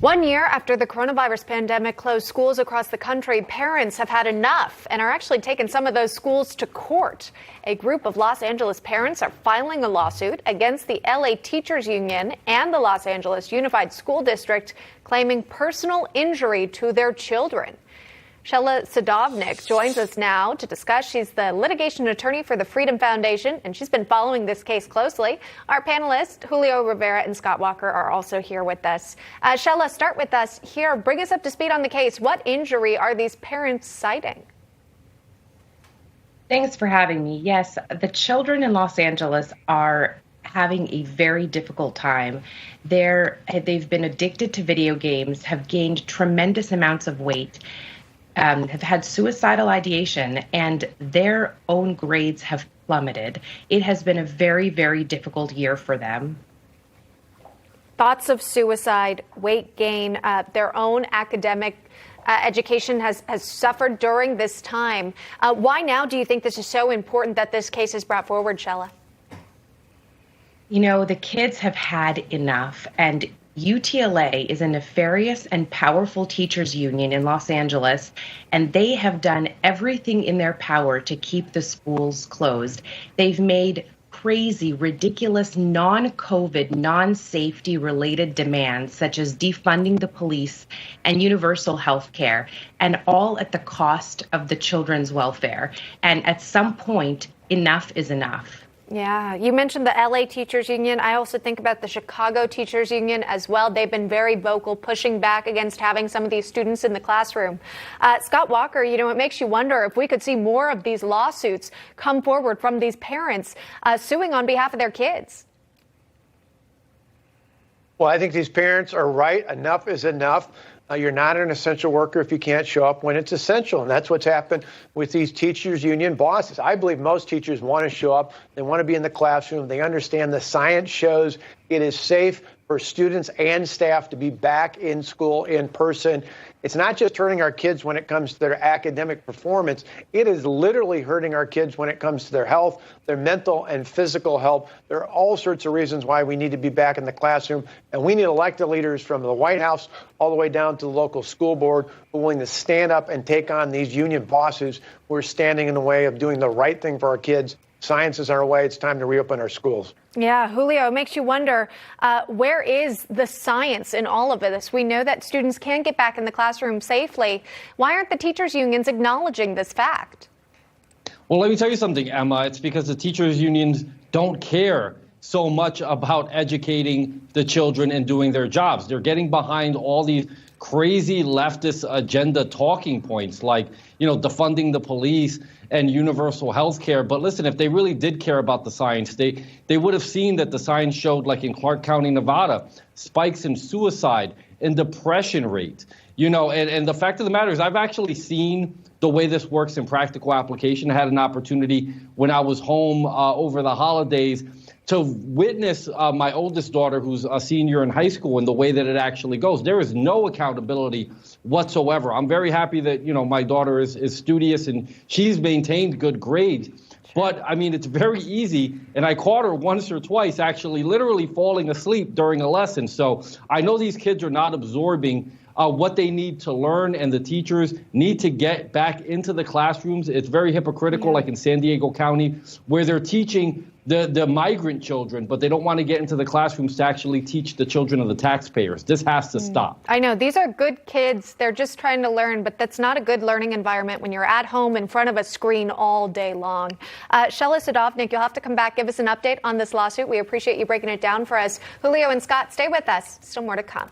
1 year after the coronavirus pandemic closed schools across the country, parents have had enough and are actually taking some of those schools to court. A group of Los Angeles parents are filing a lawsuit against the LA Teachers Union and the Los Angeles Unified School District, claiming personal injury to their children. Shella Sadovnik joins us now to discuss. She's the litigation attorney for the Freedom Foundation, and she's been following this case closely. Our panelists, Julio Rivera and Scott Walker, are also here with us. Shella, start with us here. Bring us up to speed on the case. What injury are these parents citing? Thanks for having me. Yes, the children in Los Angeles are having a very difficult time. They've been addicted to video games, have gained tremendous amounts of weight, have had suicidal ideation, and their own grades have plummeted. It has been a very, very difficult year for them. Thoughts of suicide, weight gain, their own academic education has suffered during this time. Why now do you think this is so important that this case is brought forward, Shella? You know, the kids have had enough, and UTLA is a nefarious and powerful teachers union in Los Angeles, and they have done everything in their power to keep the schools closed. They've made crazy, ridiculous, non-COVID, non-safety related demands, such as defunding the police and universal health care, and all at the cost of the children's welfare. And at some point, enough is enough. Yeah, you mentioned the LA Teachers Union. I also think about the Chicago Teachers Union as well. They've been very vocal, pushing back against having some of these students in the classroom. Scott Walker, you know, it makes you wonder if we could see more of these lawsuits come forward from these parents suing on behalf of their kids. Well, I think these parents are right. Enough is enough. You're not an essential worker if you can't show up when it's essential. And that's what's happened with these teachers union bosses. I believe most teachers want to show up. They want to be in the classroom. They understand the science shows it is safe for students and staff to be back in school in person. It's not just hurting our kids when it comes to their academic performance. It is literally hurting our kids when it comes to their health, their mental and physical health. There are all sorts of reasons why we need to be back in the classroom. And we need elected leaders from the White House all the way down to the local school board who are willing to stand up and take on these union bosses who are standing in the way of doing the right thing for our kids. Science is our way. It's time to reopen our schools. Yeah, Julio, it makes you wonder, where is the science in all of this? We know that students can get back in the classroom safely. Why aren't the teachers' unions acknowledging this fact? Well, let me tell you something, Emma. It's because the teachers' unions don't care so much about educating the children and doing their jobs. They're getting behind all these crazy leftist agenda talking points like, you know, defunding the police and universal health care. But listen, if they really did care about the science, they would have seen that the science showed, like in Clark County, Nevada, spikes in suicide and depression rate. You know, and the fact of the matter is I've actually seen the way this works in practical application. I had an opportunity when I was home over the holidays to witness my oldest daughter, who's a senior in high school, and the way that it actually goes. There is no accountability whatsoever. I'm very happy that, you know, my daughter is studious and she's maintained good grades. But, I mean, it's very easy, and I caught her once or twice actually literally falling asleep during a lesson. So I know these kids are not absorbing what they need to learn, and the teachers need to get back into the classrooms. It's very hypocritical, like in San Diego County, where they're teaching the migrant children, but they don't want to get into the classrooms to actually teach the children of the taxpayers. This has to stop. I know. These are good kids. They're just trying to learn, but that's not a good learning environment when you're at home in front of a screen all day long. Shella Sadovnik, you'll have to come back, give us an update on this lawsuit. We appreciate you breaking it down for us. Julio and Scott, stay with us. Still more to come.